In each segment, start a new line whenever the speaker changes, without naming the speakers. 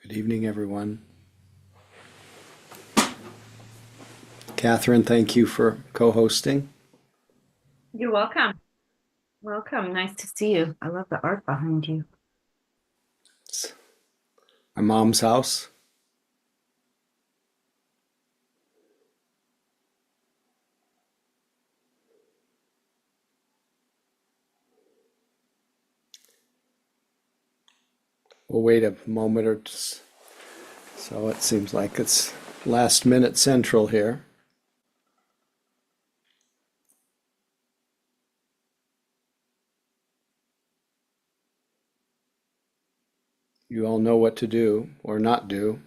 Good evening, everyone. Catherine, thank you for co-hosting.
You're welcome. Welcome. Nice to see you. I love the art behind you.
It's my mom's house. We'll wait a moment or so. It seems like it's last minute central here. You all know what to do or not do.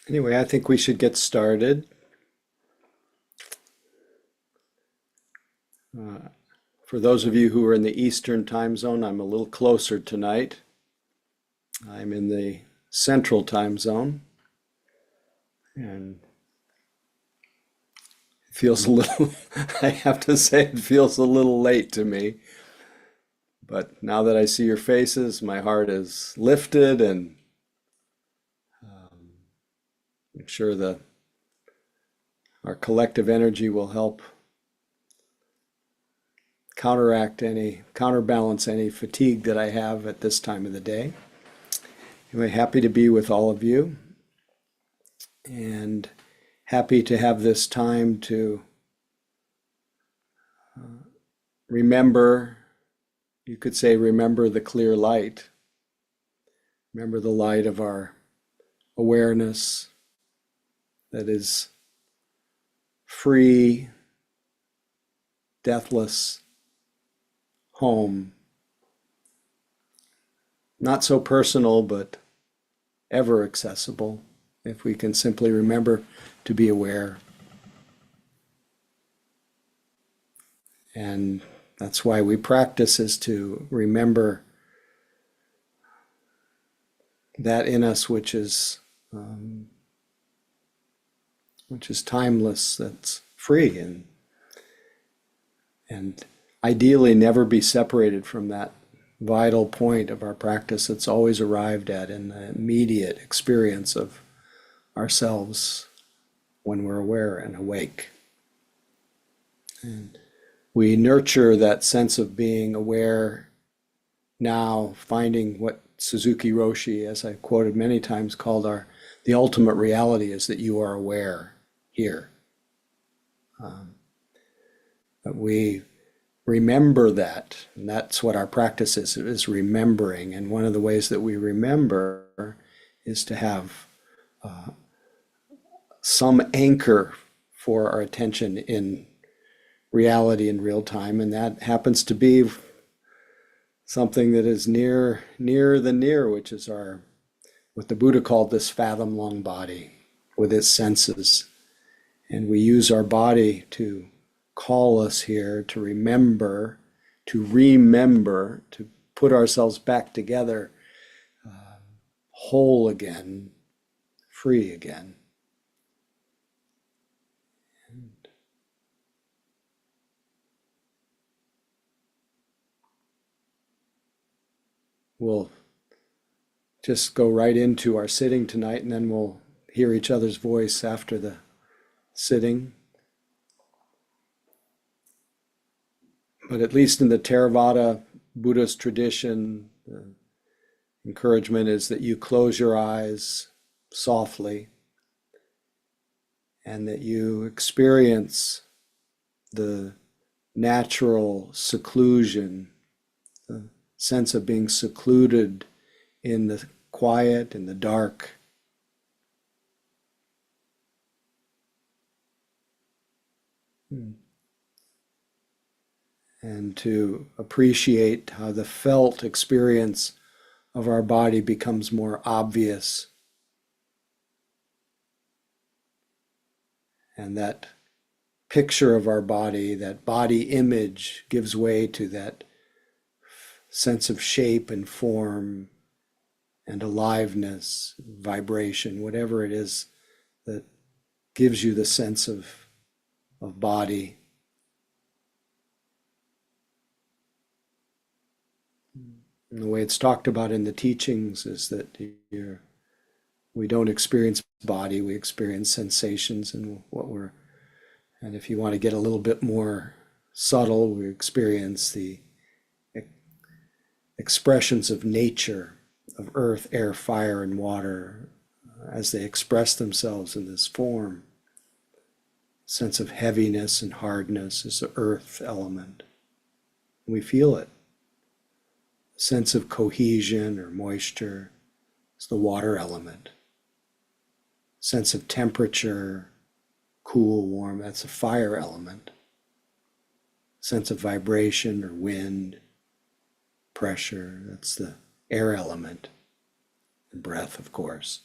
Anyway, I think we should get started. For those of you who are in the Eastern time zone, I'm a little closer tonight. I'm in the Central time zone, and it feels a little, I have to say, it feels a little late to me. But now that I see your faces, my heart is lifted, and I'm sure that our collective energy will help counterbalance any fatigue that I have at this time of the day. Anyway, happy to be with all of you, and happy to have this time to remember, you could say, remember the clear light, remember the light of our awareness that is free, deathless home, not so personal, but ever accessible, if we can simply remember to be aware. And that's why we practice, is to remember that in us which is timeless, that's free, and ideally never be separated from that vital point of our practice that's always arrived at in the immediate experience of ourselves when we're aware and awake. And we nurture that sense of being aware now, finding what Suzuki Roshi, as I've quoted many times, called the ultimate reality is that you are aware here. That we remember that, and that's what our practice is remembering. And one of the ways that we remember is to have some anchor for our attention in reality in real time, and that happens to be something that is near the near, which is our what the Buddha called this fathom long body with its senses. And we use our body to call us here, to remember, to put ourselves back together, whole again, free again. We'll just go right into our sitting tonight, and then we'll hear each other's voice after the sitting. But at least in the Theravada Buddhist tradition, the encouragement is that you close your eyes softly and that you experience the natural seclusion, the sense of being secluded in the quiet, in the dark, And to appreciate how the felt experience of our body becomes more obvious, and that picture of our body, that body image, gives way to that sense of shape and form and aliveness, vibration, whatever it is that gives you the sense of body. And the way it's talked about in the teachings is that we don't experience body, we experience sensations, and if you want to get a little bit more subtle, we experience the expressions of nature, of earth, air, fire, and water, as they express themselves in this form. Sense of heaviness and hardness is the earth element. We feel it. Sense of cohesion or moisture is the water element. Sense of temperature, cool, warm, that's a fire element. Sense of vibration or wind, pressure, that's the air element. And breath, of course.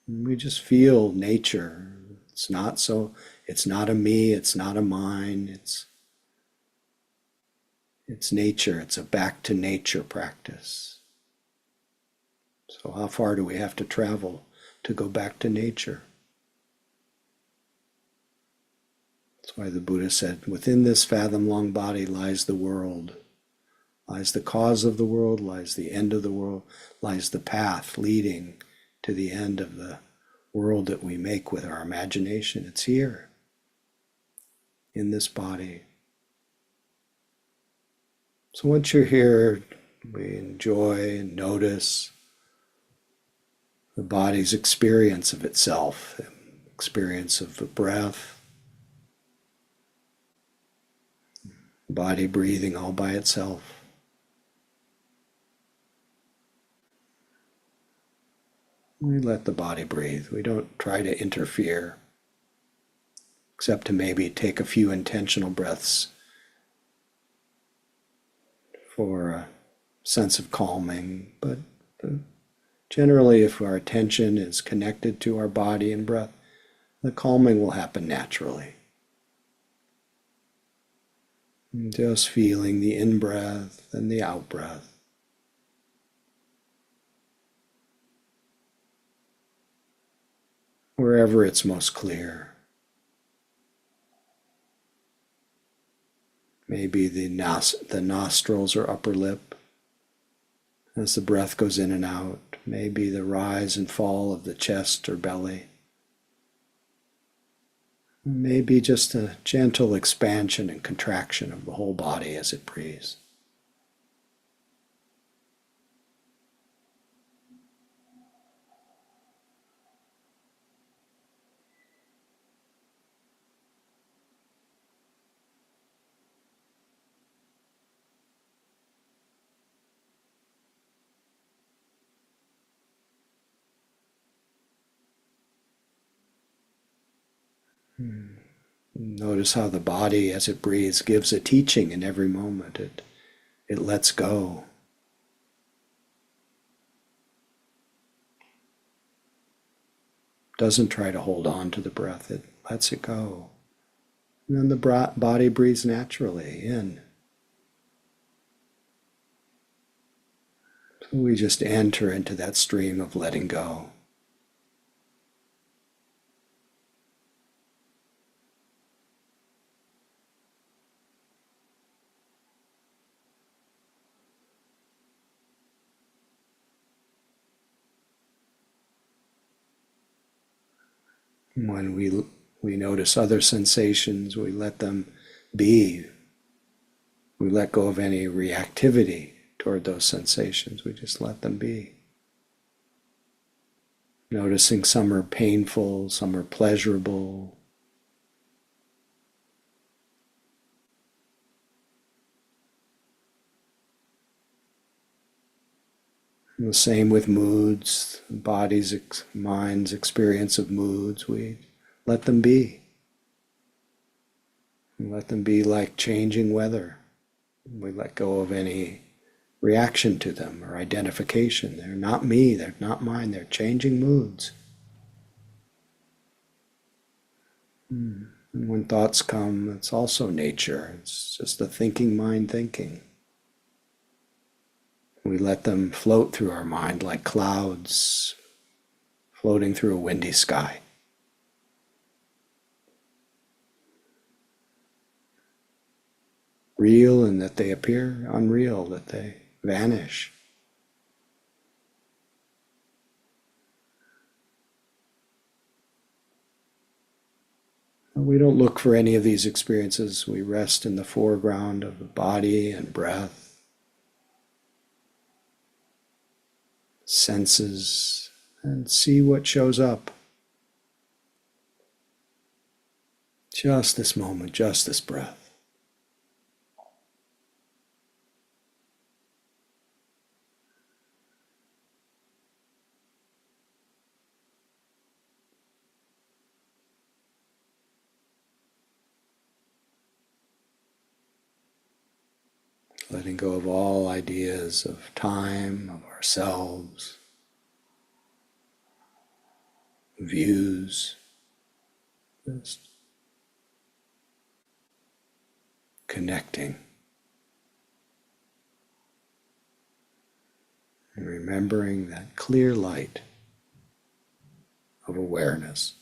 And we just feel nature. It's not a me, it's not a mine, it's nature. It's a back to nature practice. So how far do we have to travel to go back to nature? That's why the Buddha said, within this fathom-long body lies the world, lies the cause of the world, lies the end of the world, lies the path leading to the end of the world that we make with our imagination. It's here, in this body. So once you're here, we enjoy and notice the body's experience of itself, the experience of the breath, body breathing all by itself. We let the body breathe. We don't try to interfere, except to maybe take a few intentional breaths for a sense of calming. But generally, if our attention is connected to our body and breath, the calming will happen naturally. And just feeling the in-breath and the out-breath. Wherever it's most clear. Maybe the nostrils or upper lip as the breath goes in and out. Maybe the rise and fall of the chest or belly. Maybe just a gentle expansion and contraction of the whole body as it breathes. Notice how the body, as it breathes, gives a teaching in every moment. It lets go. Doesn't try to hold on to the breath. It lets it go. And then the body breathes naturally in. So we just enter into that stream of letting go. When we notice other sensations, we let them be. We let go of any reactivity toward those sensations. We just let them be. Noticing some are painful, some are pleasurable. And the same with moods, body's, mind's experience of moods. We let them be. Let them be like changing weather. We let go of any reaction to them or identification. They're not me, they're not mine, they're changing moods. And when thoughts come, it's also nature. It's just the thinking mind thinking. We let them float through our mind like clouds floating through a windy sky. Real in that they appear, unreal that they vanish. We don't look for any of these experiences. We rest in the foreground of the body and breath, senses, and see what shows up. Just this moment, just this breath. Letting go of all ideas of time, of ourselves, views, just connecting and remembering that clear light of awareness.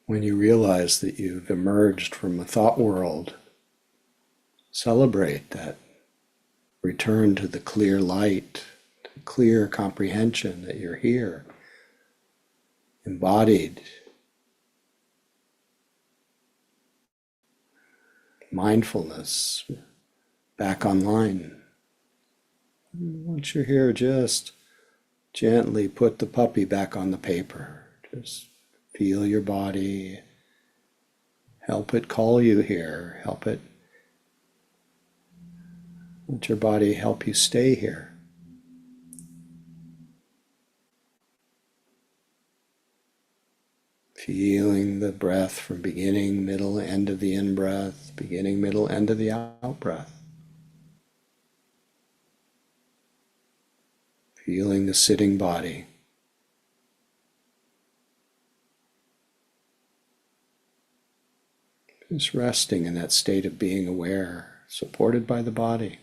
When you realize that you've emerged from a thought world, celebrate that return to the clear light, clear comprehension that you're here, embodied, mindfulness, back online. Once you're here, just gently put the puppy back on the paper. Just feel your body. Help it call you here. Let your body help you stay here. Feeling the breath from beginning, middle, end of the in-breath, beginning, middle, end of the out-breath. Feeling the sitting body. Just resting in that state of being aware, supported by the body.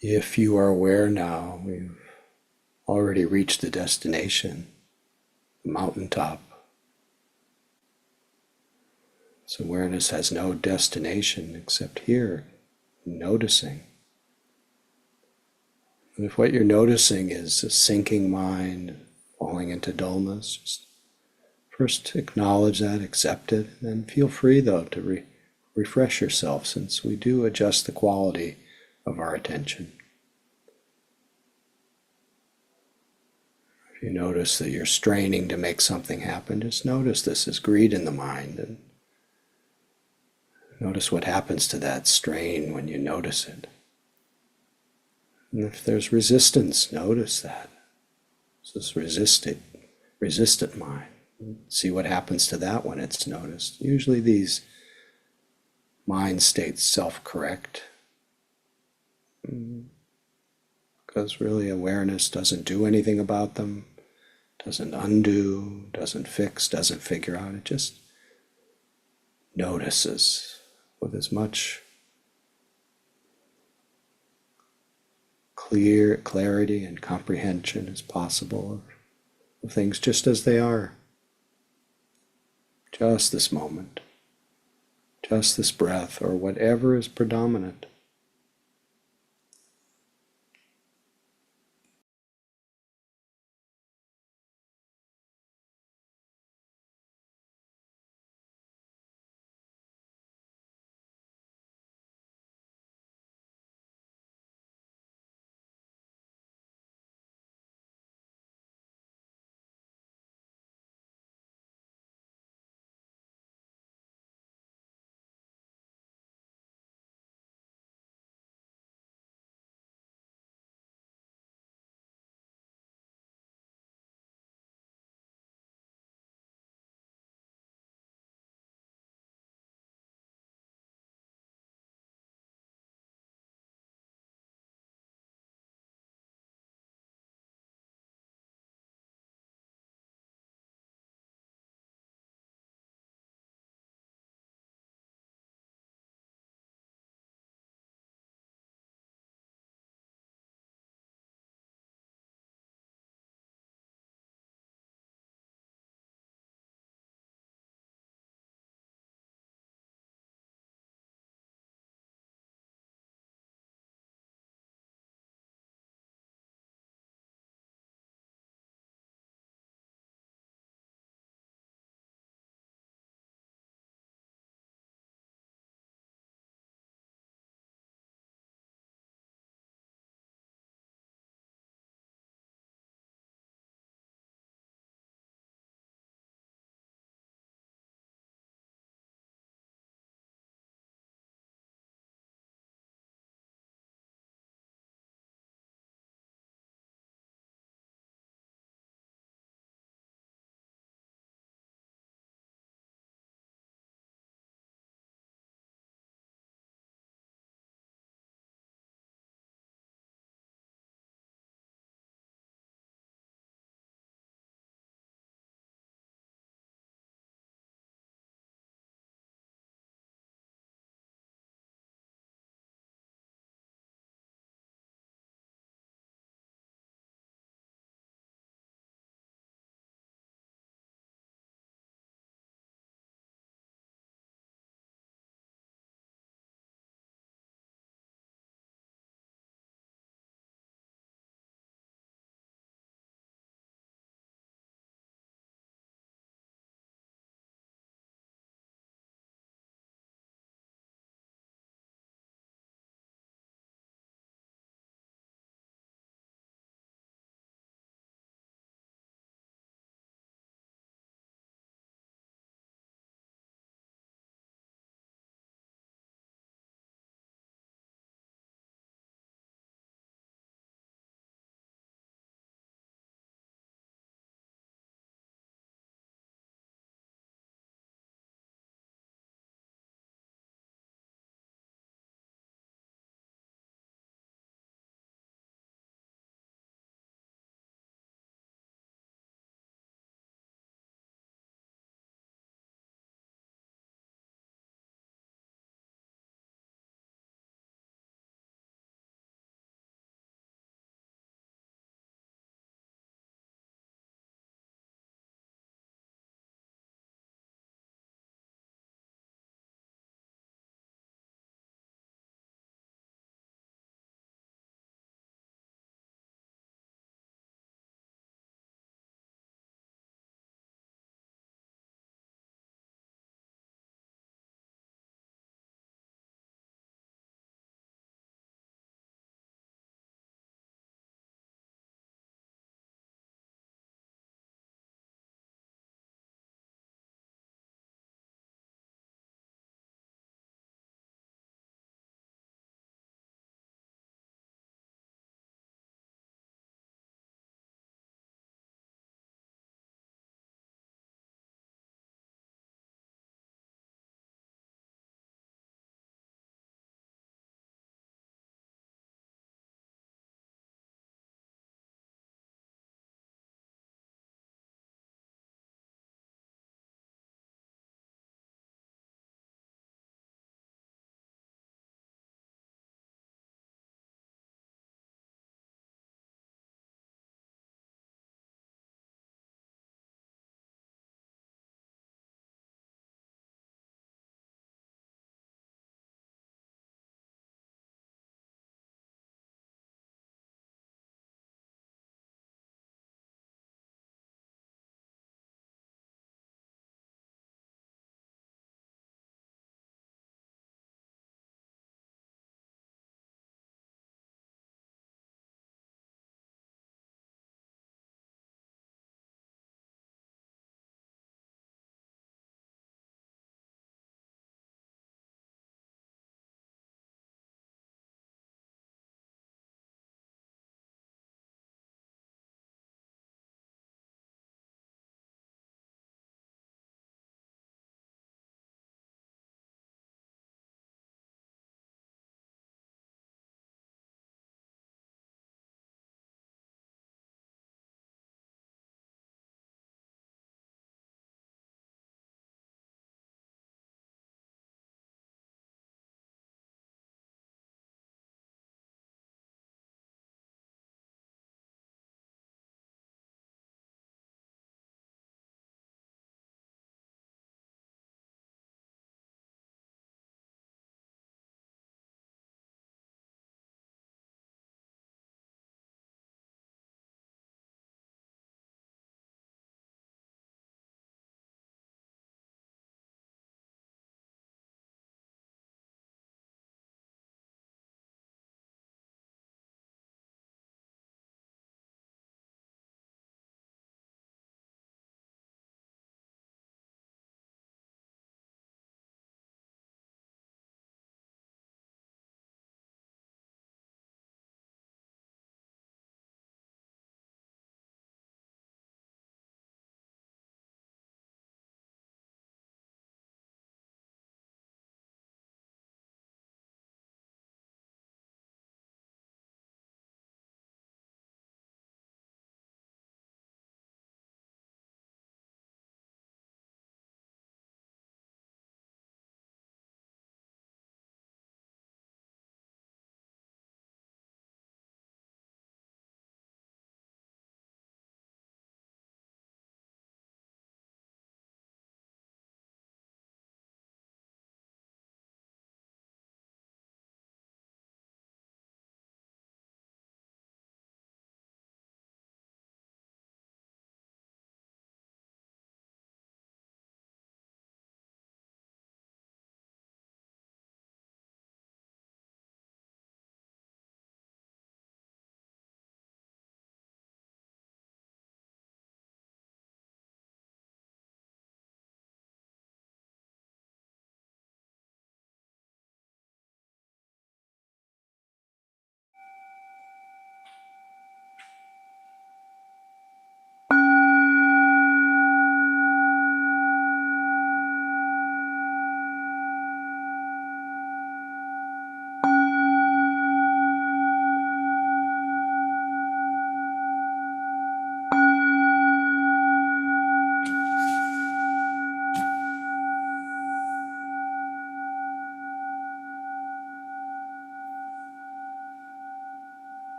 If you are aware now, we've already reached the destination, the mountaintop. So awareness has no destination except here, noticing. And if what you're noticing is a sinking mind, falling into dullness, just first acknowledge that, accept it, and then feel free though to refresh yourself, since we do adjust the quality of our attention. If you notice that you're straining to make something happen, just notice this is greed in the mind, and notice what happens to that strain when you notice it. And if there's resistance, notice that. It's this resistant mind. See what happens to that when it's noticed. Usually these mind states self-correct, because really awareness doesn't do anything about them, doesn't undo, doesn't fix, doesn't figure out. It just notices with as much clarity and comprehension as possible of things just as they are. Just this moment, just this breath, or whatever is predominant.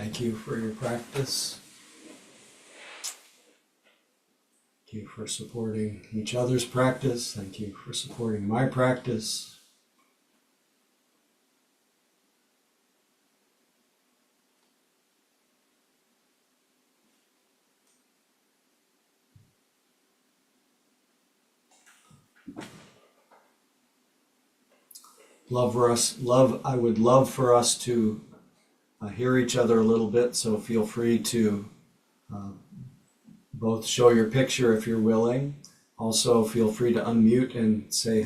Thank you for your practice. Thank you for supporting each other's practice. Thank you for supporting my practice. I would love for us to hear each other a little bit, so feel free to both show your picture if you're willing. Also, feel free to unmute and say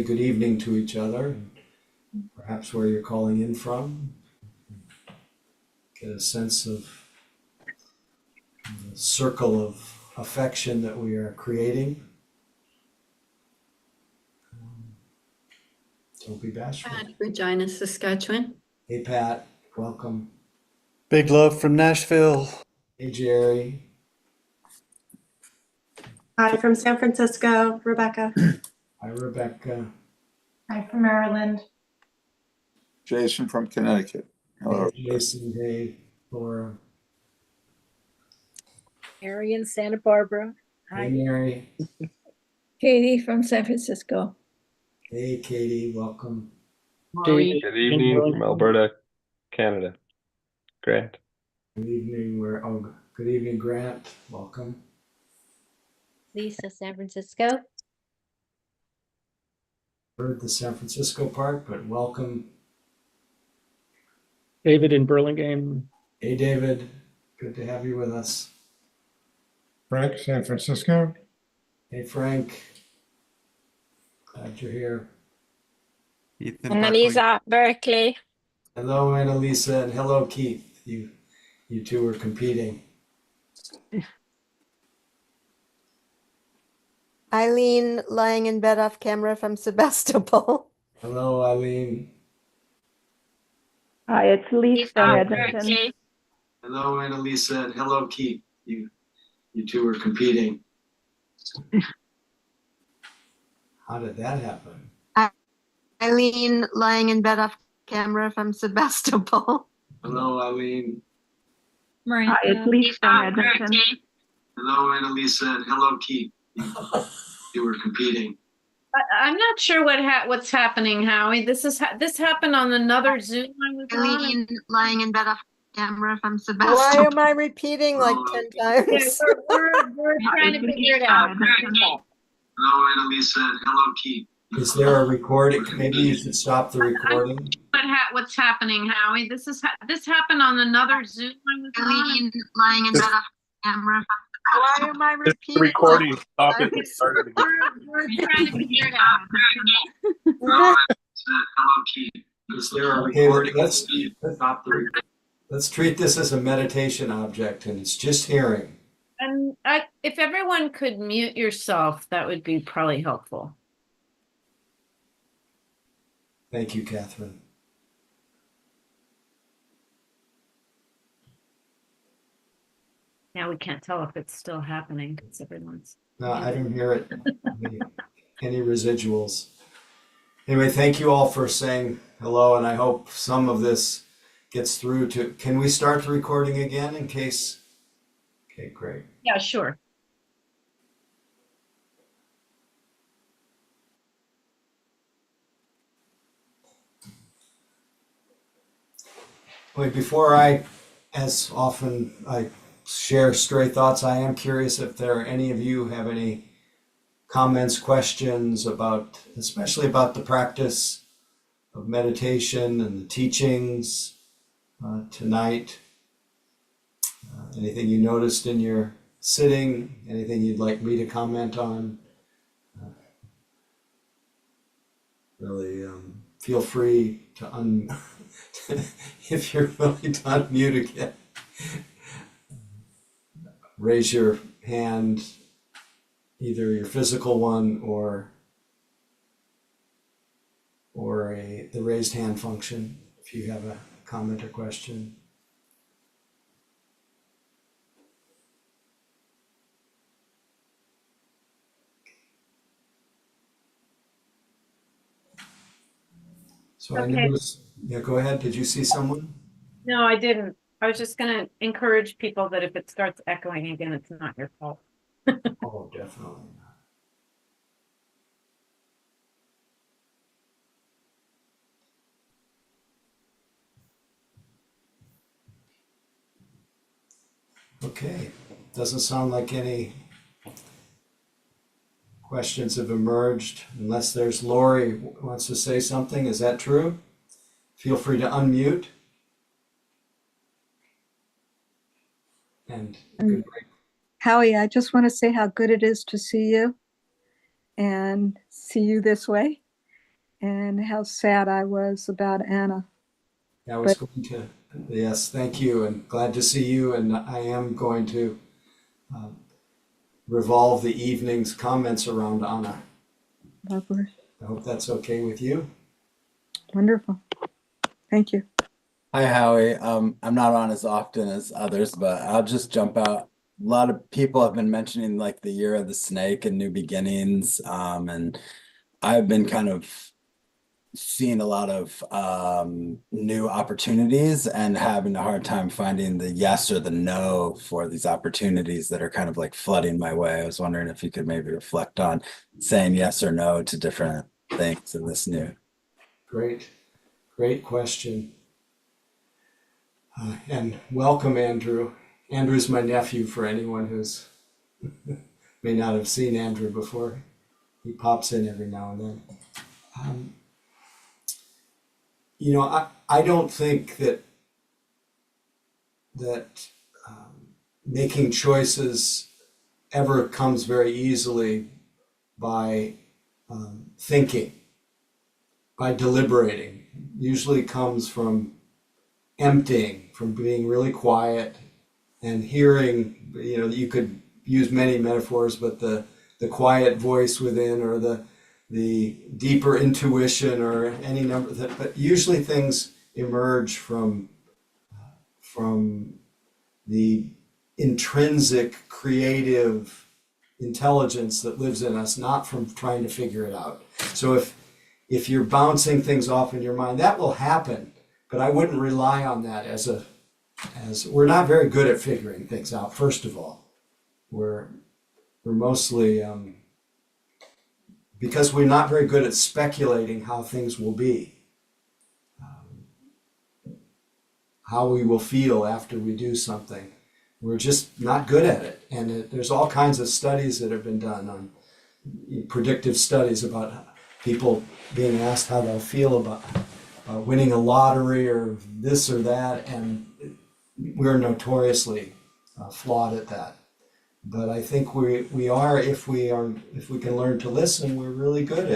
good evening to each other, perhaps where you're calling in from. Get a sense of the circle of affection that we are creating. Don't be bashful.
Regina, Saskatchewan.
Hey, Pat, welcome.
Big love from Nashville.
Hey, Jerry.
Hi from San Francisco, Rebecca.
Hi, Rebecca.
Hi from Maryland.
Jason from Connecticut. Hello.
Hey, Jason. Hey, Laura.
Mary in Santa Barbara.
Hey, Mary.
Katie from San Francisco.
Hey, Katie, welcome.
Good evening from Alberta, Canada. Grant.
Good evening. Good evening, Grant. Welcome.
Lisa, San Francisco.
Heard the San Francisco part, but welcome.
David in Burlingame.
Hey, David. Good to have you with us.
Frank, San Francisco.
Hey, Frank. Glad you're here.
Ethan, Annalisa, Berkeley.
Hello, Annalisa, and hello, Keith. You two are competing.
Eileen, lying in bed off camera from Sebastopol.
Hello, Eileen.
Hi, it's Lisa from Edmonton.
Berkeley.
Hello, Annalisa, and hello, Keith. You two are competing. How did that happen?
Eileen, lying in bed off camera from Sebastopol.
Hello, Eileen.
Hi, it's Lisa from Edmonton.
Berkeley.
Hello, Annalisa, and hello, Keith. You were competing.
I'm not sure what's happening, Howie. This happened on another Zoom I was on.
Eileen, lying in bed off camera from Sebastopol. Why am I repeating like 10
Yeah,
times?
we're trying to figure it out.
Hello, Annalisa, and hello, Keith. Is there a recording? Maybe you should stop the recording.
What's happening, Howie? This happened on another Zoom I was on.
Eileen, lying in bed off camera. Why am I repeating?
Recording. Stop it. Start it again.
We're trying to figure it out.
Hello, Keith. Is there a recording? Let's stop the recording. Let's treat this as a meditation object, and it's just hearing.
And if everyone could mute yourself, that would be probably helpful.
Thank you, Catherine.
Now we can't tell if it's still happening because everyone's.
No, I don't hear it. Any residuals. Anyway, thank you all for saying hello, and I hope some of this gets through to. Can we start the recording again in case? Okay, great.
Yeah, sure.
Wait, before as often I share stray thoughts, I am curious if any of you have any comments, questions especially about the practice of meditation and the teachings tonight. Anything you noticed in your sitting? Anything you'd like me to comment on? Really, feel free to if you're willing to unmute again. Raise your hand, either your physical one or the raised hand function, if you have a comment or question. So I
Okay.
noticed, yeah, go ahead. Did you see someone?
No, I didn't. I was just going to encourage people that if it starts echoing again, it's not your fault.
Oh, definitely not. Okay, doesn't sound like any questions have emerged, unless there's Lori wants to say something. Is that true? Feel free to unmute. And good break.
Howie, I just want to say how good it is to see you and see you this way, and how sad I was about Anna.
I was going to, yes, thank you, and glad to see you. And I am going to revolve the evening's comments around Anna.
Lovely.
I hope that's okay with you.
Wonderful. Thank you.
Hi, Howie. I'm not on as often as others, but I'll just jump out. A lot of people have been mentioning like the year of the snake and new beginnings. And I've been kind of seeing a lot of new opportunities and having a hard time finding the yes or the no for these opportunities that are kind of like flooding my way. I was wondering if you could maybe reflect on saying yes or no to different things in this new.
Great question. And welcome, Andrew. Andrew's my nephew, for anyone who's may not have seen Andrew before. He pops in every now and then. I don't think that making choices ever comes very easily by thinking, by deliberating. Usually comes from emptying, from being really quiet and hearing. You could use many metaphors, but the quiet voice within, or the deeper intuition, or any number of that. But usually things emerge from the intrinsic creative intelligence that lives in us, not from trying to figure it out. So if you're bouncing things off in your mind, that will happen, but I wouldn't rely on that as we're not very good at figuring things out. First of all, we're mostly because we're not very good at speculating how things will be, how we will feel after we do something. We're just not good at it. And there's all kinds of studies that have been done on predictive studies about people being asked how they'll feel about winning a lottery or this or that. And we're notoriously flawed at that. But I think we are, if we can learn to listen, we're really good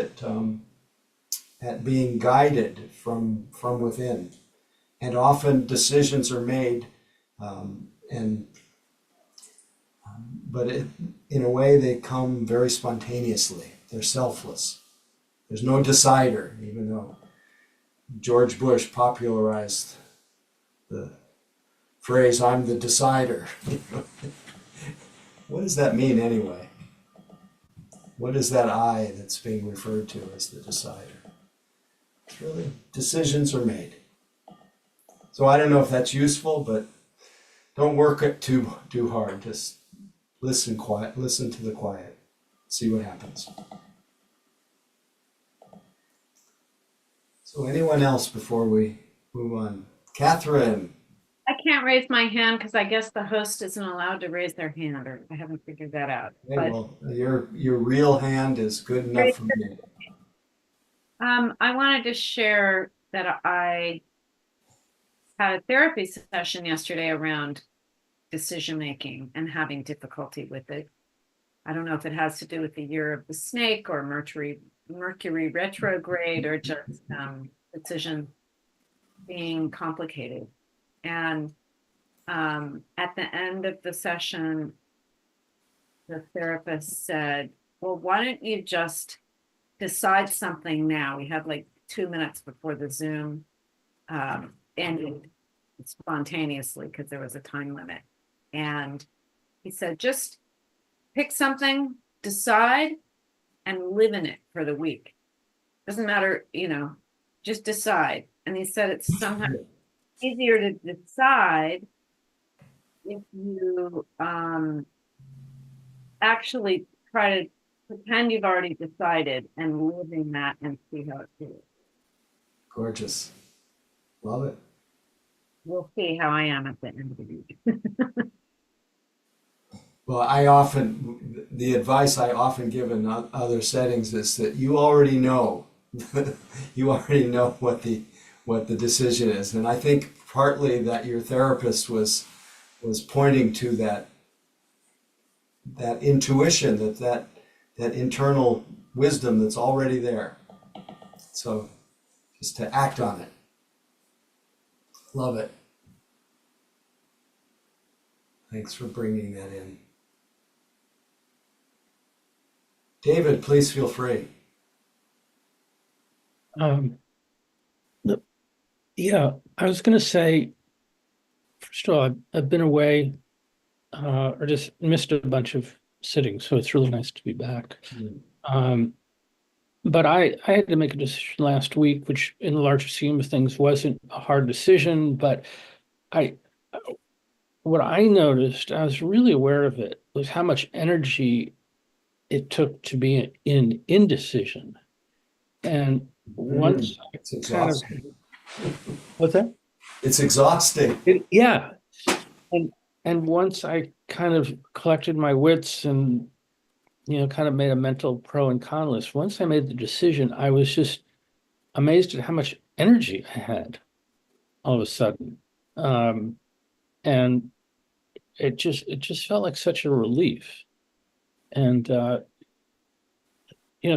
at being guided from within. And often decisions are made, but in a way they come very spontaneously. They're selfless. There's no decider, even though George Bush popularized the phrase, "I'm the decider." What does that mean anyway? What is that I that's being referred to as the decider? It's really, decisions are made. So I don't know if that's useful, but don't work it too hard. Just listen to the quiet, see what happens. So anyone else before we move on? Catherine.
I can't raise my hand because I guess the host isn't allowed to raise their hand, or I haven't figured that out.
Okay, well, your real hand is good enough for me.
I wanted to share that I had a therapy session yesterday around decision making and having difficulty with it. I don't know if it has to do with the year of the snake or Mercury retrograde, or just decision being complicated. And at the end of the session, the therapist said, well, why don't you just decide something now? We had like 2 minutes before the Zoom ended spontaneously because there was a time limit. And he said, just pick something, decide, and live in it for the week. Doesn't matter, just decide. And he said it's sometimes easier to decide if you actually try to pretend you've already decided and live in that and see how it feels.
Gorgeous. Love it.
We'll see how I am at the end of the week.
Well, the advice I often give in other settings is that you already know, you already know what the decision is. And I think partly that your therapist was pointing to that intuition, that internal wisdom that's already there. So just to act on it. Love it. Thanks for bringing that in. David, please feel free.
Yeah, I was going to say, first of all, I've been away or just missed a bunch of sittings, so it's really nice to be back. But I had to make a decision last week, which in the larger scheme of things wasn't a hard decision, but what I noticed, I was really aware of it, was how much energy it took to be in indecision. And once
It's exhausting.
What's that?
It's exhausting.
Yeah. And once I kind of collected my wits and, kind of made a mental pro and con list, once I made the decision, I was just amazed at how much energy I had all of a sudden. And it just felt like such a relief. And,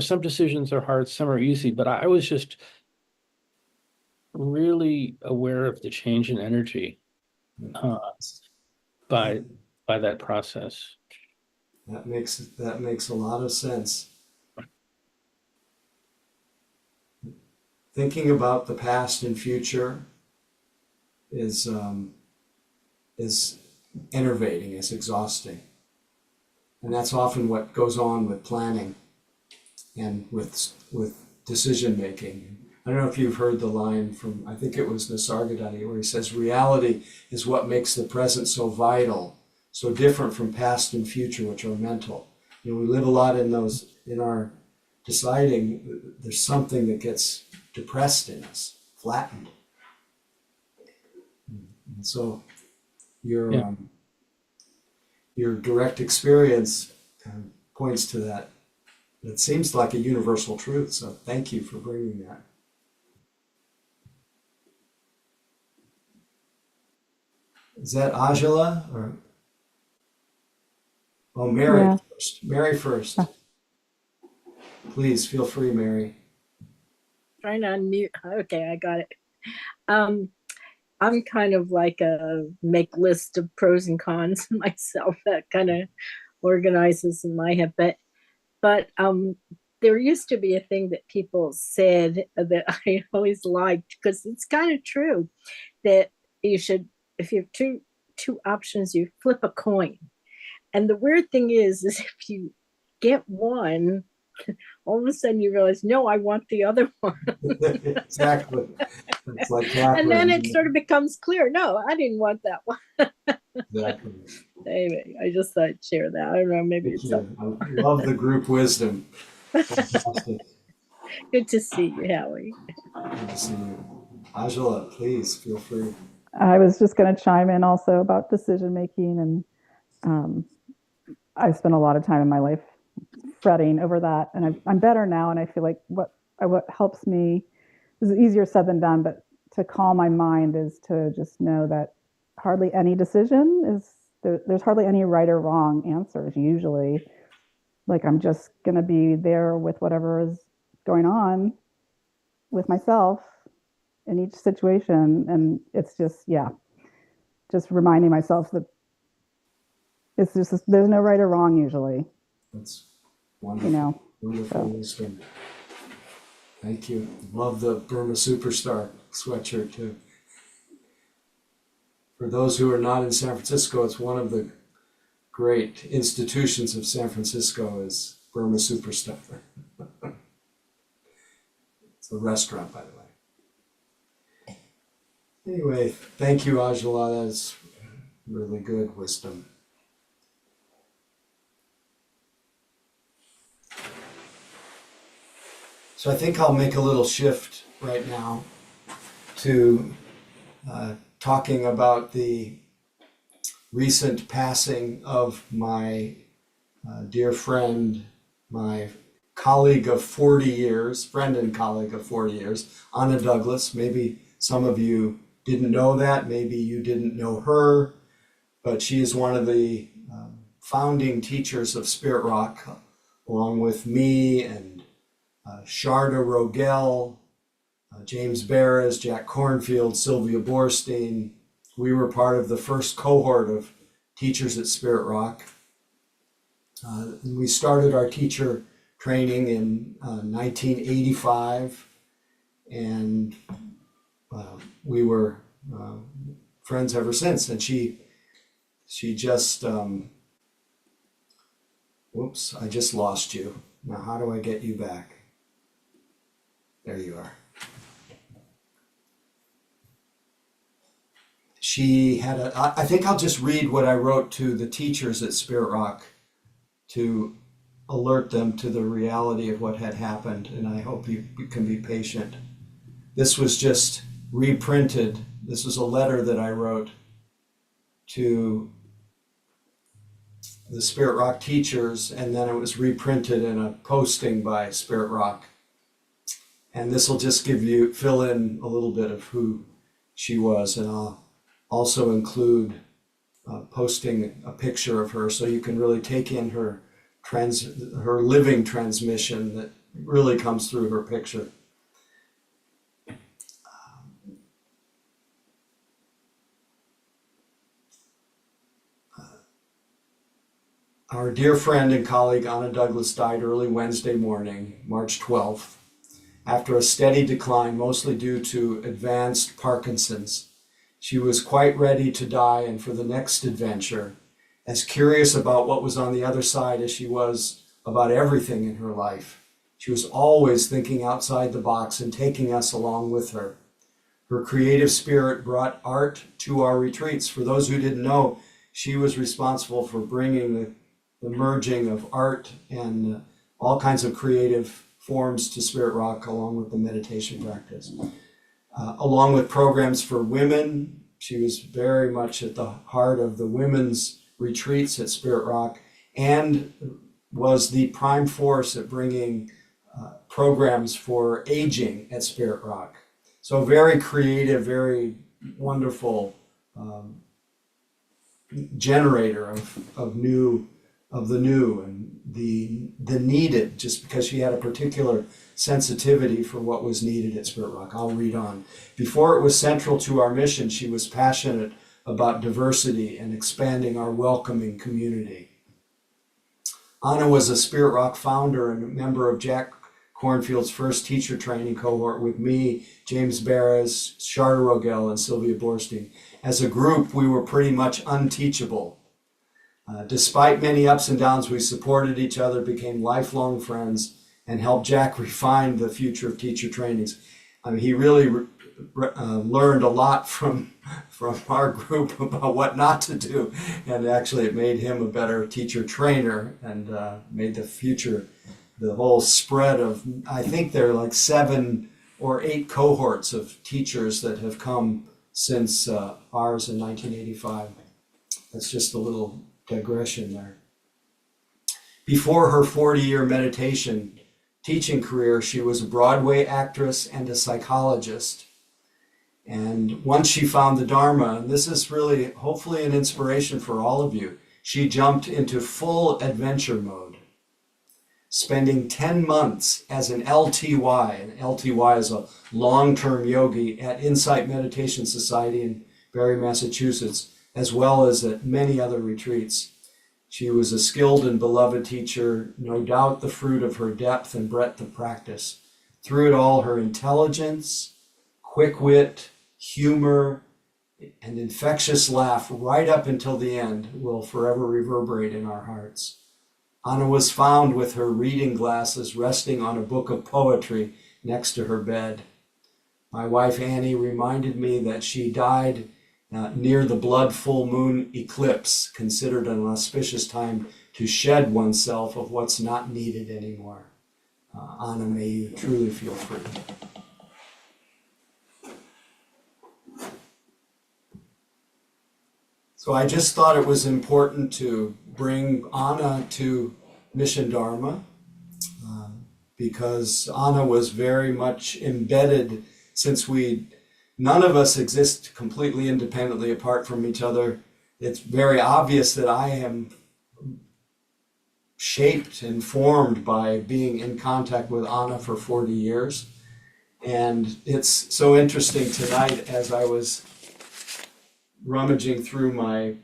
some decisions are hard, some are easy, but I was just really aware of the change in energy by that process.
That makes a lot of sense. Thinking about the past and future is enervating, is exhausting. And that's often what goes on with planning and with decision making. I don't know if you've heard the line from, I think it was Nisargadatta, where he says, reality is what makes the present so vital, so different from past and future, which are mental. We live a lot in our deciding, there's something that gets depressed in us, flattened. And so your direct experience kind of points to that. It seems like a universal truth, so thank you for bringing that. Is that Ajala or? Oh, Mary first. Mary first. Please feel free, Mary.
Trying to unmute. Okay, I got it. I'm kind of like a make list of pros and cons myself. That kind of organizes in my head. But there used to be a thing that people said that I always liked, because it's kind of true, that you should, if you have two options, you flip a coin. And the weird thing is if you get one, all of a sudden you realize, no, I want the other one.
Exactly. It's like
and then it sort of becomes clear, no, I didn't want that one.
Exactly.
Anyway, I just thought I'd share that. I don't know, maybe it's something.
I love the group wisdom. Fantastic.
Good to see you, Howie.
Good to see you. Ajala, please feel free.
I was just going to chime in also about decision making, and I've spent a lot of time in my life fretting over that, and I'm better now, and I feel like what helps me, this is easier said than done, but to calm my mind is to just know that hardly any decision is there's hardly any right or wrong answers usually. Like, I'm just going to be there with whatever is going on with myself in each situation, and it's just just reminding myself that it's just there's no right or wrong usually.
That's wonderful. Wonderful wisdom. Thank you. Love the Burma Superstar sweatshirt too. For those who are not in San Francisco, it's one of the great institutions of San Francisco is Burma Superstar. It's a restaurant, by the way. Anyway, thank you, Ajala. That's really good wisdom. So I think I'll make a little shift right now to talking about the recent passing of my dear friend, my colleague of 40 years, friend and colleague of 40 years, Anna Douglas. Maybe some of you didn't know that, maybe you didn't know her, but she is one of the founding teachers of Spirit Rock, along with me and Sharda Rogel, James Barris, Jack Cornfield, Sylvia Borstein. We were part of the first cohort of teachers at Spirit Rock. We started our teacher training in 1985, and we were friends ever since. And she just, whoops, I just lost you. Now, how do I get you back? There you are. She had I think I'll just read what I wrote to the teachers at Spirit Rock to alert them to the reality of what had happened, and I hope you can be patient. This was just reprinted. This was a letter that I wrote to the Spirit Rock teachers, and then it was reprinted in a posting by Spirit Rock. And this will just fill in a little bit of who she was, and I'll also include posting a picture of her so you can really take in her living transmission that really comes through her picture. Our dear friend and colleague Anna Douglas died early Wednesday morning, March 12th, after a steady decline, mostly due to advanced Parkinson's. She was quite ready to die and for the next adventure, as curious about what was on the other side as she was about everything in her life. She was always thinking outside the box and taking us along with her. Her creative spirit brought art to our retreats. For those who didn't know, she was responsible for bringing the merging of art and all kinds of creative forms to Spirit Rock, along with the meditation practice. Along with programs for women, she was very much at the heart of the women's retreats at Spirit Rock, and was the prime force at bringing programs for aging at Spirit Rock. So very creative, very wonderful generator of the new and the needed, just because she had a particular sensitivity for what was needed at Spirit Rock. I'll read on. Before it was central to our mission, she was passionate about diversity and expanding our welcoming community. Anna was a Spirit Rock founder and a member of Jack Cornfield's first teacher training cohort with me, James Barris, Sharda Rogel, and Sylvia Borstein. As a group, we were pretty much unteachable. Despite many ups and downs, we supported each other, became lifelong friends, and helped Jack refine the future of teacher trainings. I mean, he really learned a lot from our group about what not to do, and actually it made him a better teacher trainer, and made the future, the whole spread of, I think there are like 7 or 8 cohorts of teachers that have come since ours in 1985. That's just a little digression there. Before her 40-year meditation teaching career, she was a Broadway actress and a psychologist. And once she found the Dharma, and this is really hopefully an inspiration for all of you, she jumped into full adventure mode, spending 10 months as an LTY, and LTY is a long-term yogi at Insight Meditation Society in Barre, Massachusetts, as well as at many other retreats. She was a skilled and beloved teacher, no doubt the fruit of her depth and breadth of practice. Through it all, her intelligence, quick wit, humor, and infectious laugh right up until the end will forever reverberate in our hearts. Anna was found with her reading glasses resting on a book of poetry next to her bed. My wife Annie reminded me that she died near the blood full moon eclipse, considered an auspicious time to shed oneself of what's not needed anymore. Anna, may you truly feel free. So I just thought it was important to bring Anna to Mission Dharma because Anna was very much embedded, since none of us exist completely independently apart from each other. It's very obvious that I am shaped and formed by being in contact with Anna for 40 years. And it's so interesting tonight as I was rummaging through my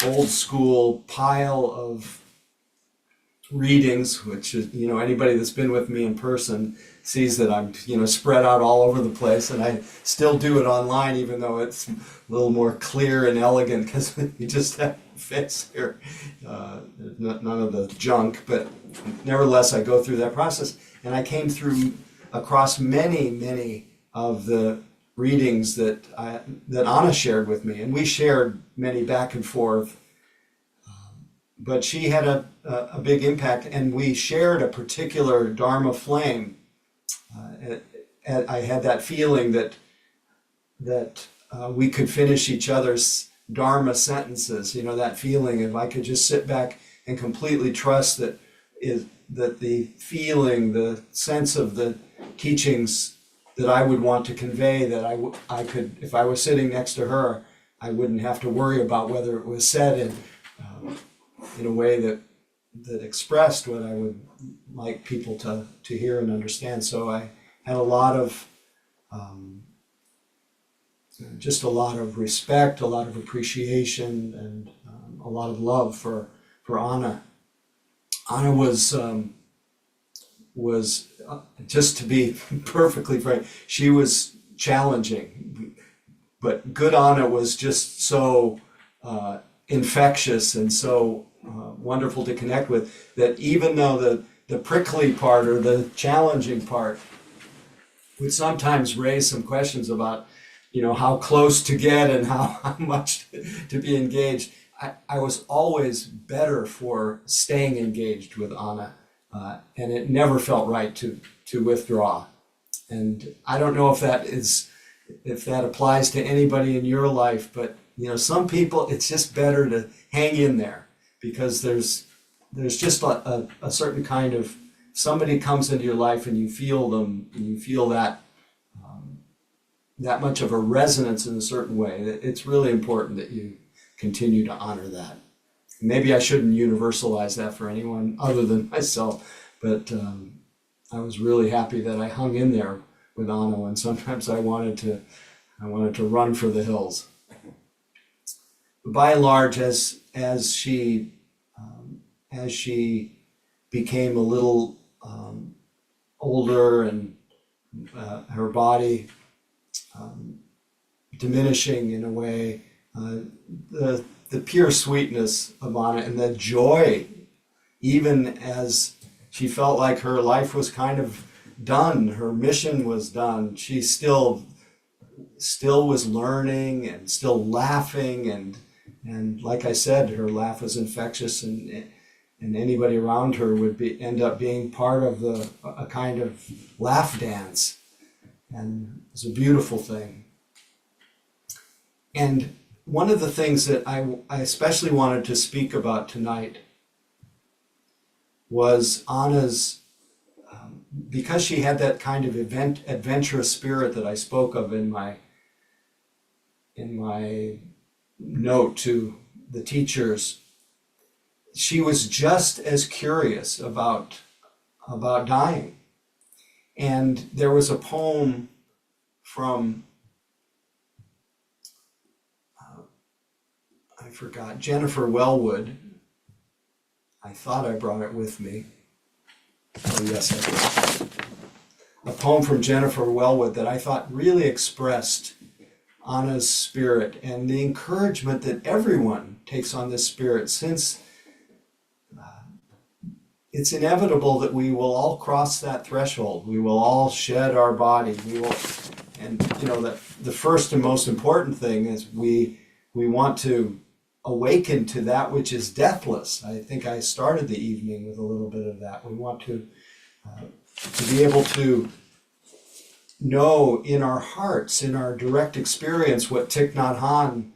old school pile of readings, which is, anybody that's been with me in person sees that I'm, spread out all over the place, and I still do it online, even though it's a little more clear and elegant because you just have fits here, none of the junk, but nevertheless, I go through that process, and I came across many of the readings that Anna shared with me, and we shared many back and forth. But she had a big impact, and we shared a particular Dharma flame. I had that feeling that we could finish each other's Dharma sentences. That feeling if I could just sit back and completely trust that the feeling, the sense of the teachings that I would want to convey, that I could, if I was sitting next to her, I wouldn't have to worry about whether it was said in a way that expressed what I would like people to hear and understand. So I had a lot of just a lot of respect, a lot of appreciation, and a lot of love for Anna. Anna was just to be perfectly frank, she was challenging, but good Anna was just so infectious and so wonderful to connect with, that even though the prickly part or the challenging part would sometimes raise some questions about, how close to get and how much to be engaged, I was always better for staying engaged with Anna, and it never felt right to withdraw. And I don't know if that applies to anybody in your life, but some people, it's just better to hang in there, because there's just a certain kind of, somebody comes into your life and you feel them, and you feel that much of a resonance in a certain way. It's really important that you continue to honor that. Maybe I shouldn't universalize that for anyone other than myself, but I was really happy that I hung in there with Anna when sometimes I wanted to run for the hills. But by and large, as she became a little older and her body diminishing in a way, the pure sweetness of Anna and the joy, even as she felt like her life was kind of done, her mission was done, she still was learning and still laughing, and like I said, her laugh was infectious, and anybody around her would end up being part of a kind of laugh dance, and it's a beautiful thing. And one of the things that I especially wanted to speak about tonight was Anna's, because she had that kind of adventurous spirit that I spoke of in my note to the teachers. She was just as curious about dying. And there was a poem from, I forgot, Jennifer Wellwood. I thought I brought it with me. Oh yes, I did. A poem from Jennifer Wellwood that I thought really expressed Anna's spirit and the encouragement that everyone takes on this spirit, since it's inevitable that we will all cross that threshold. We will all shed our body. And the first and most important thing is we want to awaken to that which is deathless. I think I started the evening with a little bit of that. We want to be able to know in our hearts, in our direct experience, what Thich Nhat Hanh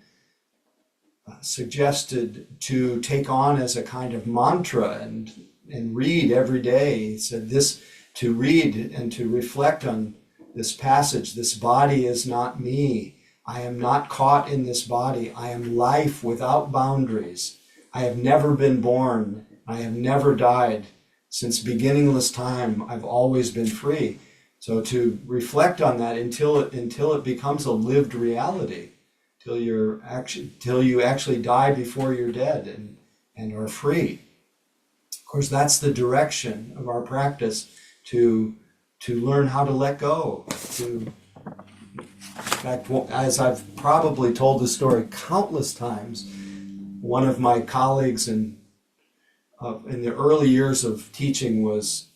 suggested to take on as a kind of mantra and read every day. He said this, to read and to reflect on this passage: this body is not me. I am not caught in this body. I am life without boundaries. I have never been born. I have never died. Since beginningless time, I've always been free. So to reflect on that until it becomes a lived reality, till you actually die before you're dead and are free. Of course, that's the direction of our practice, to learn how to let go. In fact, as I've probably told the story countless times, one of my colleagues in the early years of teaching was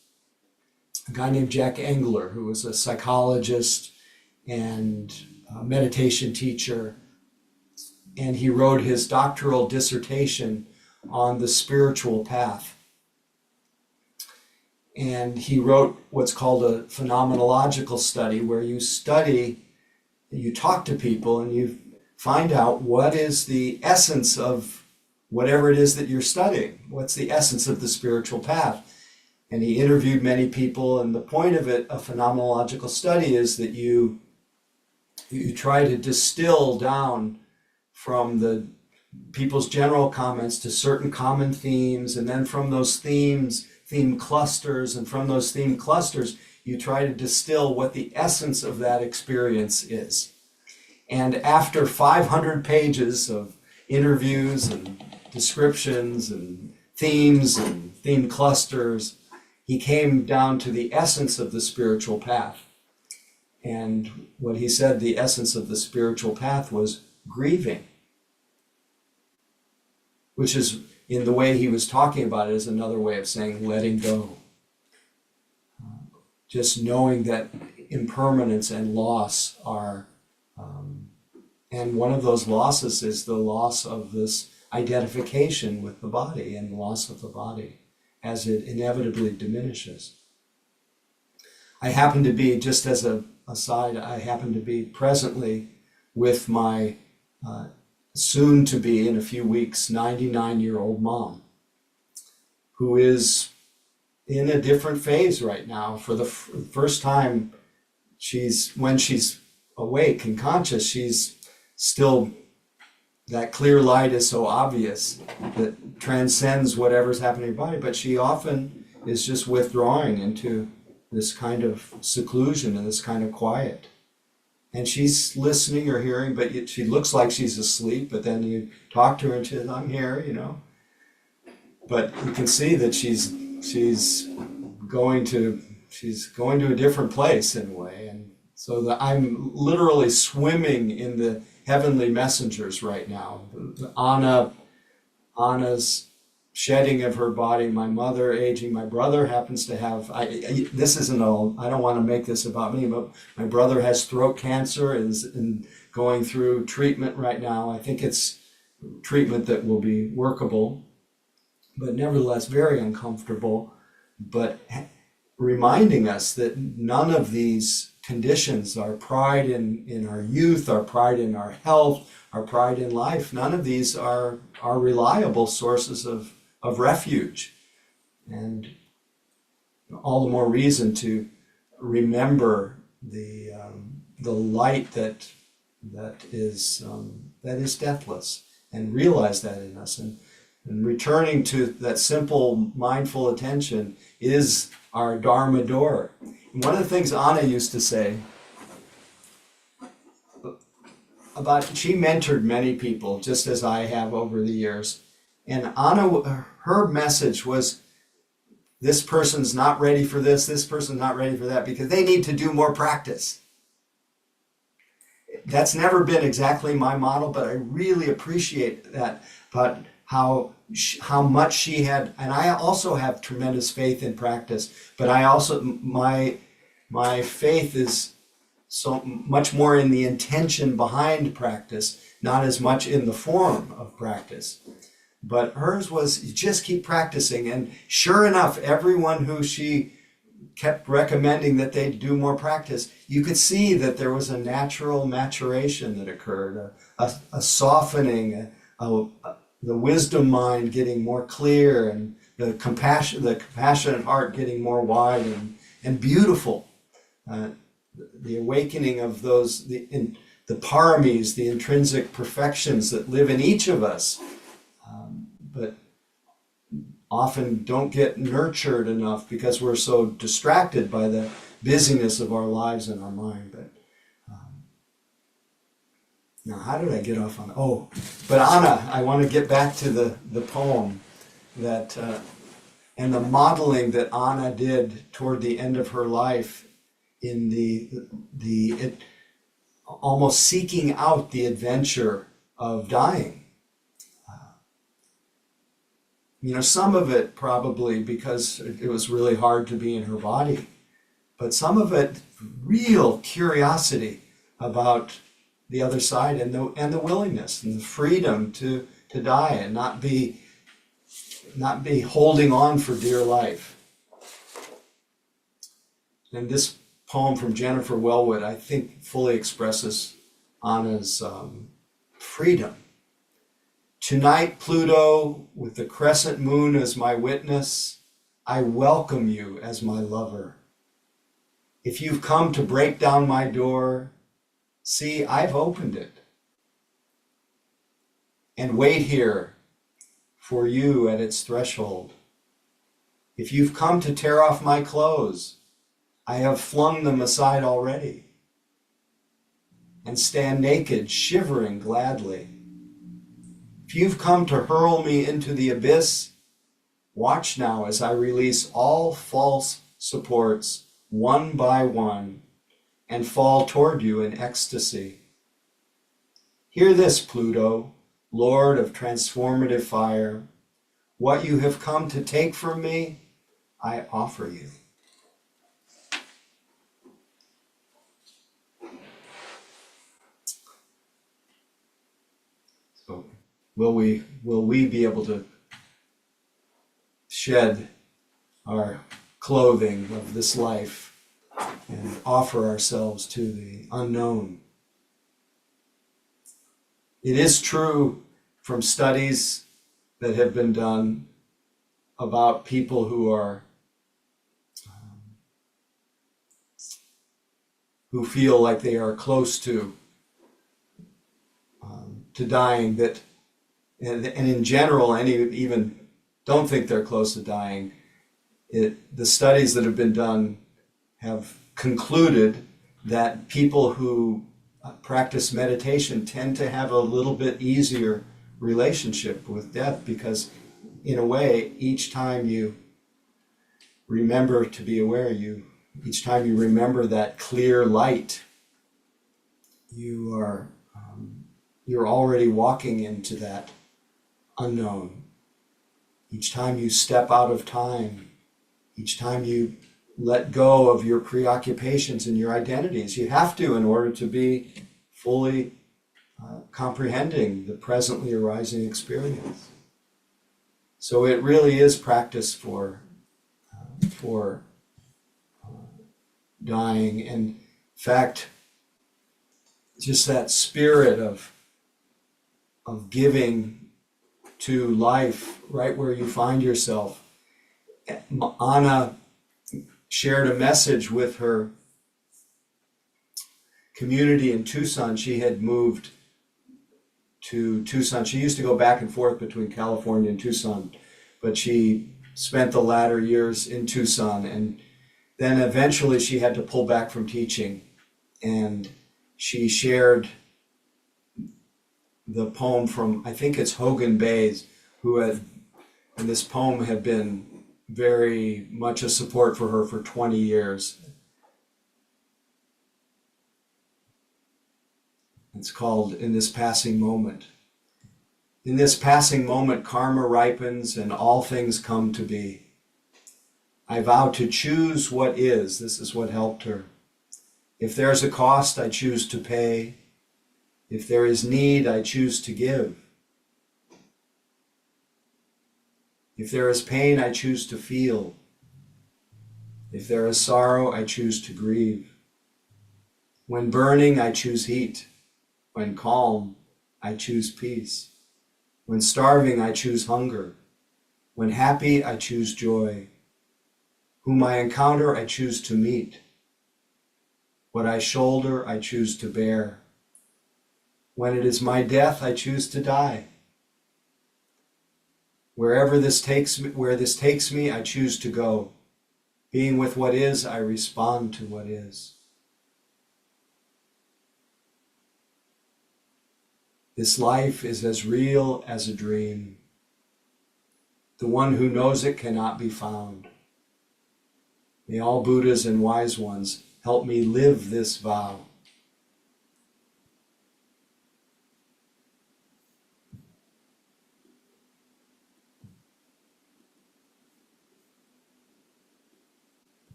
a guy named Jack Engler, who was a psychologist and a meditation teacher. And he wrote his doctoral dissertation on the spiritual path. And he wrote what's called a phenomenological study, where you talk to people and you find out what is the essence of whatever it is that you're studying. What's the essence of the spiritual path? And he interviewed many people, and the point of it, a phenomenological study, is that you try to distill down from the people's general comments to certain common themes, and then from those themes, theme clusters, and from those theme clusters, you try to distill what the essence of that experience is. And after 500 pages of interviews and descriptions and themes and theme clusters, he came down to the essence of the spiritual path. And what he said, the essence of the spiritual path was grieving, which is, in the way he was talking about it, is another way of saying letting go. Just knowing that impermanence and loss are, and one of those losses is the loss of this identification with the body, and loss of the body as it inevitably diminishes. I happen to be, just as an aside, I happen to be presently with my soon to be, in a few weeks, 99-year-old mom, who is in a different phase right now. For the first time, when she's awake and conscious, she's still, that clear light is so obvious that transcends whatever's happening in her body, but she often is just withdrawing into this kind of seclusion and this kind of quiet. And she's listening or hearing, but she looks like she's asleep, but then you talk to her and she says, I'm here, But you can see that she's going to a different place in a way. And so that I'm literally swimming in the heavenly messengers right now. Anna's shedding of her body, my mother aging, my brother happens to have, this isn't all, I don't want to make this about me, but my brother has throat cancer and is going through treatment right now. I think it's treatment that will be workable, but nevertheless very uncomfortable, but reminding us that none of these conditions, our pride in our youth, our pride in our health, our pride in life, none of these are reliable sources of refuge. And all the more reason to remember the light that is deathless, and realize that in us. And returning to that simple mindful attention is our Dharma door. And one of the things Anna used to say she mentored many people, just as I have over the years. And Anna, her message was, this person's not ready for this person's not ready for that, because they need to do more practice. That's never been exactly my model, but I really appreciate that, about how much she had. And I also have tremendous faith in practice, but I also, my faith is so much more in the intention behind practice, not as much in the form of practice. But hers was just keep practicing. And sure enough, everyone who she kept recommending that they do more practice, you could see that there was a natural maturation that occurred, a softening, the wisdom mind getting more clear, and the compassionate heart getting more wide and beautiful. The awakening of those, the paramis, the intrinsic perfections that live in each of us, but often don't get nurtured enough because we're so distracted by the busyness of our lives and our mind. But now, how did I get off on? Oh, but Anna, I want to get back to the poem that and the modeling that Anna did toward the end of her life in the almost seeking out the adventure of dying. Some of it probably because it was really hard to be in her body, but some of it real curiosity about the other side and the willingness and the freedom to die and not be holding on for dear life. And this poem from Jennifer Wellwood, I think, fully expresses Anna's freedom. Tonight, Pluto, with the crescent moon as my witness, I welcome you as my lover. If you've come to break down my door, see, I've opened it. And wait here for you at its threshold. If you've come to tear off my clothes, I have flung them aside already and stand naked, shivering gladly. If you've come to hurl me into the abyss, watch now as I release all false supports one by one and fall toward you in ecstasy. Hear this, Pluto, Lord of transformative fire. What you have come to take from me, I offer you. So will we be able to shed our clothing of this life and offer ourselves to the unknown? It is true from studies that have been done about people who feel like they are close to dying, that and in general, any even don't think they're close to dying. The studies that have been done have concluded that people who practice meditation tend to have a little bit easier relationship with death, because in a way, each time you remember to be aware, each time you remember that clear light, you're already walking into that unknown. Each time you step out of time, each time you let go of your preoccupations and your identities, you have to in order to be fully comprehending the presently arising experience. So it really is practice for dying. And in fact, just that spirit of giving to life right where you find yourself. Anna shared a message with her community in Tucson. She had moved to Tucson. She used to go back and forth between California and Tucson, but she spent the latter years in Tucson, and then eventually she had to pull back from teaching, and she shared the poem from, I think it's Hogan Bays, and this poem had been very much a support for her for 20 years. It's called In This Passing Moment. In this passing moment, karma ripens and all things come to be. I vow to choose what is. This is what helped her. If there's a cost, I choose to pay. If there is need, I choose to give. If there is pain, I choose to feel. If there is sorrow, I choose to grieve. When burning, I choose heat. When calm, I choose peace. When starving, I choose hunger. When happy, I choose joy. Whom I encounter, I choose to meet. What I shoulder, I choose to bear. When it is my death, I choose to die. Where this takes me, I choose to go. Being with what is, I respond to what is. This life is as real as a dream. The one who knows it cannot be found. May all Buddhas and wise ones help me live this vow.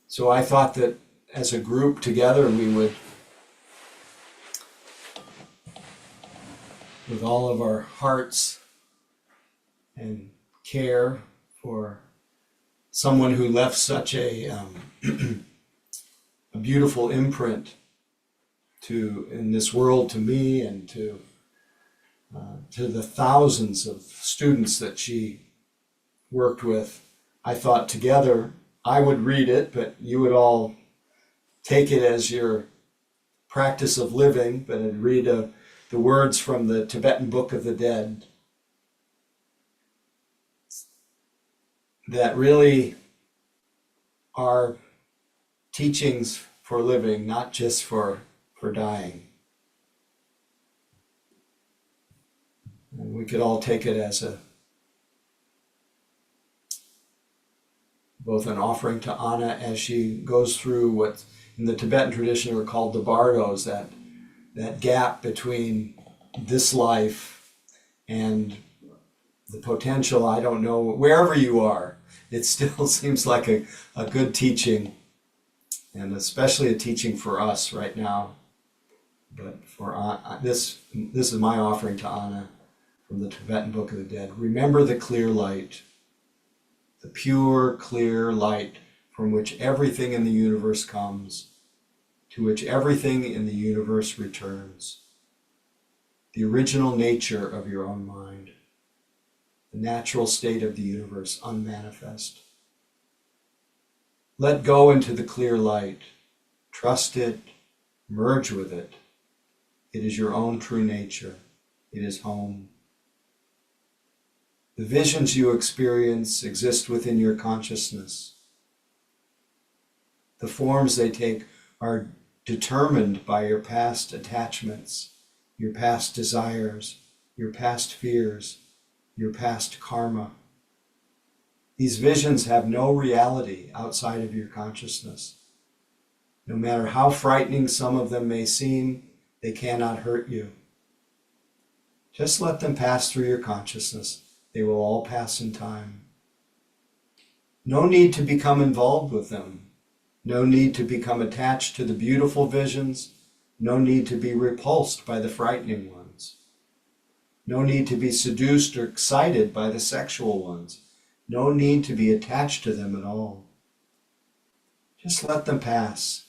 So I thought that as a group together we would, with all of our hearts and care for someone who left such a beautiful imprint in this world to me and to the thousands of students that she worked with, I thought together I would read it, but you would all take it as your practice of living, but I'd read the words from the Tibetan Book of the Dead that really are teachings for living, not just for dying. And we could all take it as both an offering to Anna as she goes through what in the Tibetan tradition are called the bardos, that gap between this life and the potential, I don't know, wherever you are. It still seems like a good teaching, and especially a teaching for us right now. But for this is my offering to Anna from the Tibetan Book of the Dead. Remember the clear light, the pure, clear light from which everything in the universe comes, to which everything in the universe returns. The original nature of your own mind, the natural state of the universe, unmanifest. Let go into the clear light. Trust it, merge with it. It is your own true nature. It is home. The visions you experience exist within your consciousness. The forms they take are determined by your past attachments, your past desires, your past fears, your past karma. These visions have no reality outside of your consciousness. No matter how frightening some of them may seem, they cannot hurt you. Just let them pass through your consciousness. They will all pass in time. No need to become involved with them. No need to become attached to the beautiful visions. No need to be repulsed by the frightening ones. No need to be seduced or excited by the sexual ones. No need to be attached to them at all. Just let them pass.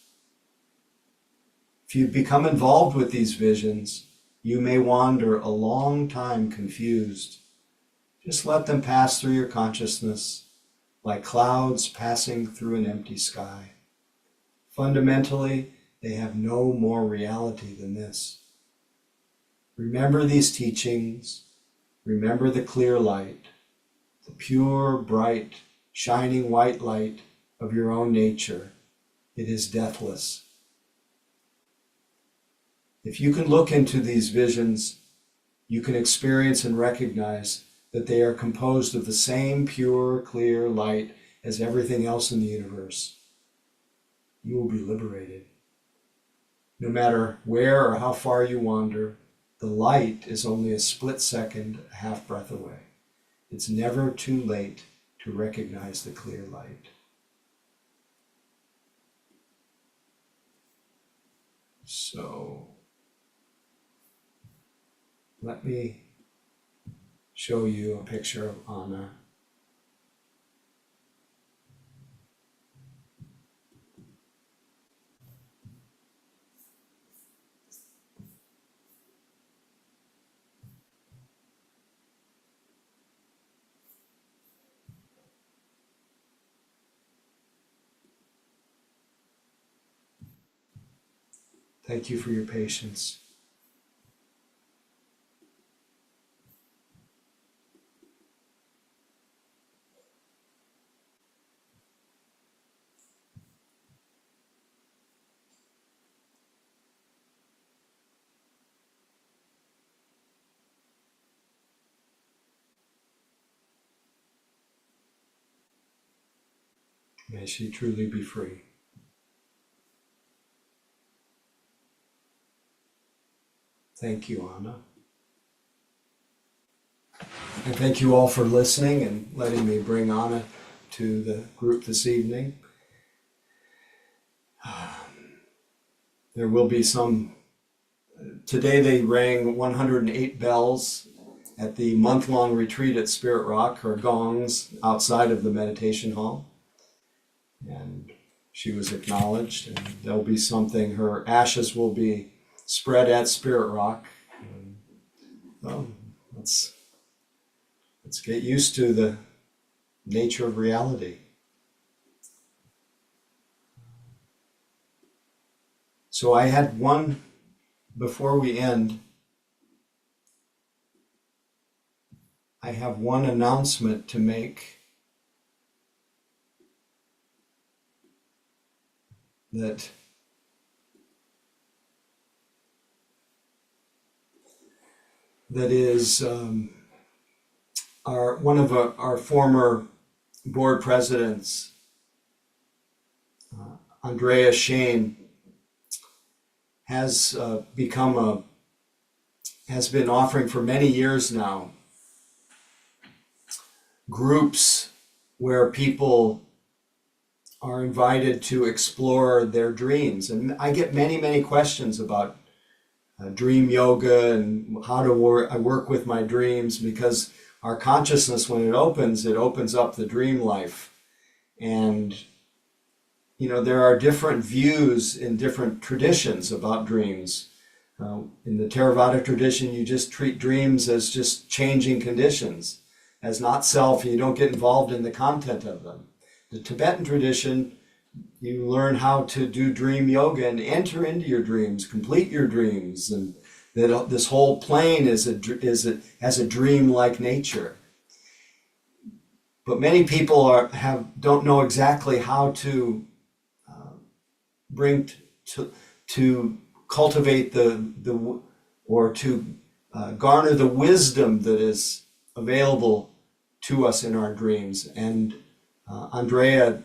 If you become involved with these visions, you may wander a long time confused. Just let them pass through your consciousness like clouds passing through an empty sky. Fundamentally, they have no more reality than this. Remember these teachings. Remember the clear light, the pure, bright, shining white light of your own nature. It is deathless. If you can look into these visions, you can experience and recognize that they are composed of the same pure, clear light as everything else in the universe. You will be liberated. No matter where or how far you wander, the light is only a split second, a half breath away. It's never too late to recognize the clear light. So let me show you a picture of Anna. Thank you for your patience. May she truly be free. Thank you, Anna. And thank you all for listening and letting me bring Anna to the group this evening. There will be some, today they rang 108 bells at the month-long retreat at Spirit Rock, or gongs outside of the meditation hall. And she was acknowledged, and there'll be something, her ashes will be spread at Spirit Rock. Well, let's get used to the nature of reality. So I had one, before we end, I have one announcement to make that is one of our former board presidents, Andrea Shane, has been offering for many years now groups where people are invited to explore their dreams. And I get many, many questions about dream yoga and how to work with my dreams, because our consciousness, when it opens up the dream life. And you know, there are different views in different traditions about dreams. In the Theravada tradition, you just treat dreams as just changing conditions, as not self, and you don't get involved in the content of them. The Tibetan tradition, you learn how to do dream yoga and enter into your dreams, complete your dreams, and that this whole plane has a dream-like nature. But many people don't know exactly how to bring to cultivate or to garner the wisdom that is available to us in our dreams. And Andrea's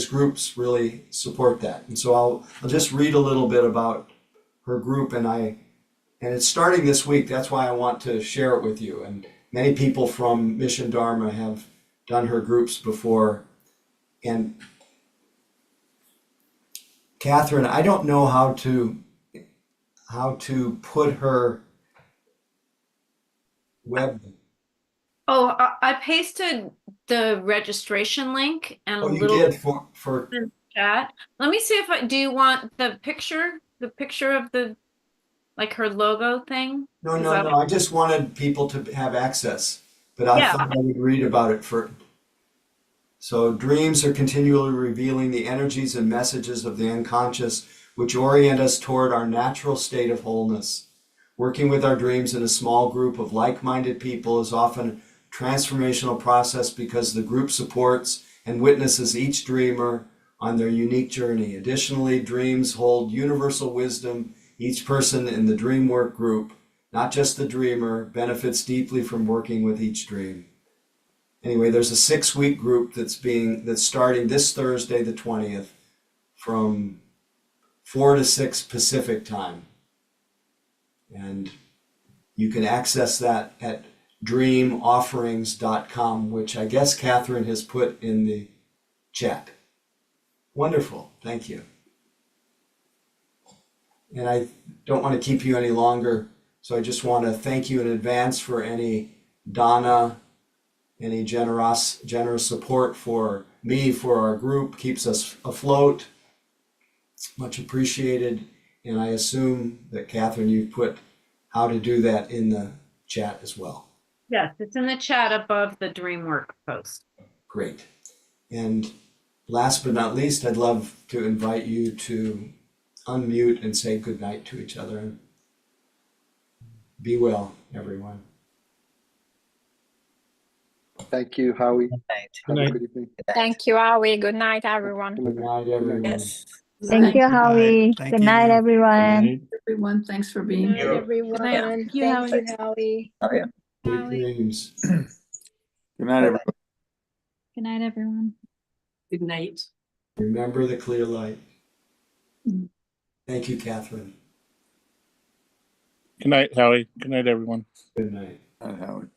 groups really support that. And so I'll just read a little bit about her group, and it's starting this week. That's why I want to share it with you. And many people from Mission Dharma have done her groups before. And Catherine, I don't know how to put her web.
Oh, I pasted the registration link and
Oh,
a
you
little
did for
in the chat. Let me see if do you want the picture of like her logo thing?
No,
Is
no,
that-
no. I just wanted people to have access, but I
Yeah.
thought I would read about it for. So dreams are continually revealing the energies and messages of the unconscious, which orient us toward our natural state of wholeness. Working with our dreams in a small group of like-minded people is often a transformational process because the group supports and witnesses each dreamer on their unique journey. Additionally, dreams hold universal wisdom. Each person in the dream work group, not just the dreamer, benefits deeply from working with each dream. Anyway, there's a 6-week group that's starting this Thursday, the 20th, from 4 to 6 Pacific time. And you can access that at dreamofferings.com, which I guess Catherine has put in the chat. Wonderful. Thank you. And I don't want to keep you any longer, so I just want to thank you in advance for any Donna, any generous support for me, for our group, keeps us afloat. Much appreciated. And I assume that Catherine, you put how to do that in the chat as well.
Yes, it's in the chat above the DreamWork post.
Great. And last but not least, I'd love to invite you to unmute and say goodnight to each other. And be well, everyone.
Thank you, Howie.
Good night.
Good evening.
Thank you, Howie. Good night, everyone.
Good night, everyone.
Yes.
Thank you, Howie.
Thank
Good night,
you.
everyone.
Everyone, thanks for
Good
being
night,
here.
everyone.
Thank you,
Thank
Howie.
you, Howie.
Sweet dreams.
Good night, everyone.
Good night, everyone.
Good night.
Remember the clear light. Thank you, Catherine.
Good night, Howie. Good night, everyone.
Good night.
Howard.